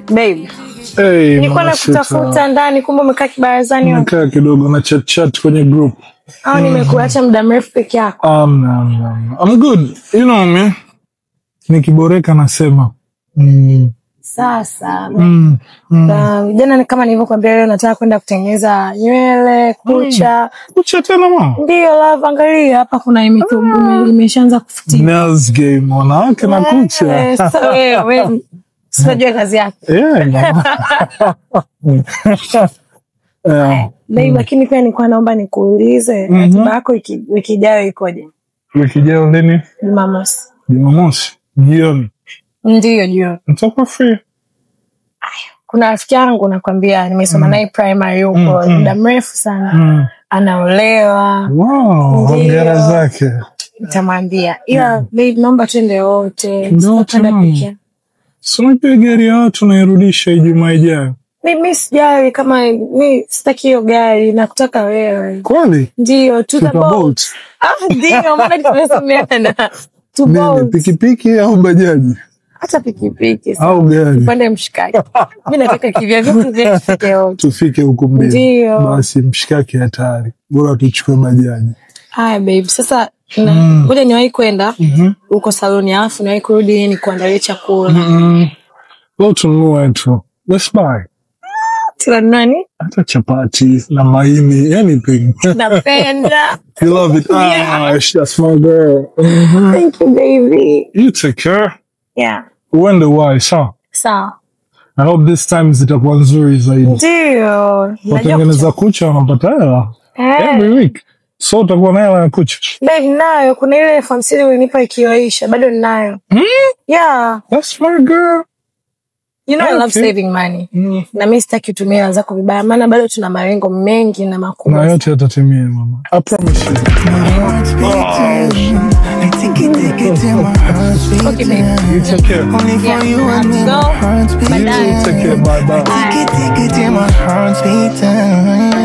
Babe. Hey, nilikuwa nakutafuta ndani kumbe umekaa kibarazani. Nimekaa kidogo na chat kwenye group. Au nimekuacha muda mrefu peke yako? I'm good. You know me. Nikiboreka nasema. Sasa. Jana ni kama nilivyokuambia leo nataka kwenda kutengeneza nywele, kucha. Kucha tena mama? Ndio love, angalia hapa kuna imeshaanza kufutika. Nails game wanawake na kucha. So wewe sijui kazi yako. Babe, lakini pia nilikuwa naomba nikuulize ratiba yako wiki ijayo ikoje? Wiki ijayo lini? Jumamosi. Jumamosi jioni. Ndio jioni. Nitakuwa free. Kuna rafiki yangu nakwambia nimesoma naye primary huko muda mrefu sana. Anaolewa. Wow, hongera zake. Nitamwambia. Ila babe, naomba twende wote. Tutapanda picha. Sio gari ya watu nairudisha Ijumaa ijayo. Mimi sijali kama mimi sitaki hiyo gari, nakutaka wewe. Kwani? Ndio, tutabolt. Ndio, maana tumesemeana. Tubolt. Pikipiki au bajaji? Hata pikipiki. Au gari. Pande mshikaki. Mimi nataka kivya vitu vya tufike wote. Tufike huko mbele. Ndio. Basi mshikaki hatari. Bora tuchukue bajaji. Haya babe, sasa ngoja niwahi kwenda huko saloni alafu niwahi kurudi ni kuandalia chakula. Leo tununue tu. Let's buy. Tuna nani? Hata chapati na maini, anything. Napenda. You love it. That's my girl. Thank you baby. You take care. Yeah. Uende why, sawa? Sawa. I hope this time zitakuwa nzuri zaidi. Ndio. Watengeneza kucha wanapata hela. Every week. So utakuwa na hela ya kucha. Babe, nayo kuna ile 50 ulinipa ikiwaisha, bado ninayo. Yeah. That's my girl. You know I love saving money. Na mimi sitaki kutumia hela zako vibaya maana bado tuna malengo mengi na makubwa. Na yote yatatimia mama. I promise you. Okay babe. You take care. So, You take care. Bye bye.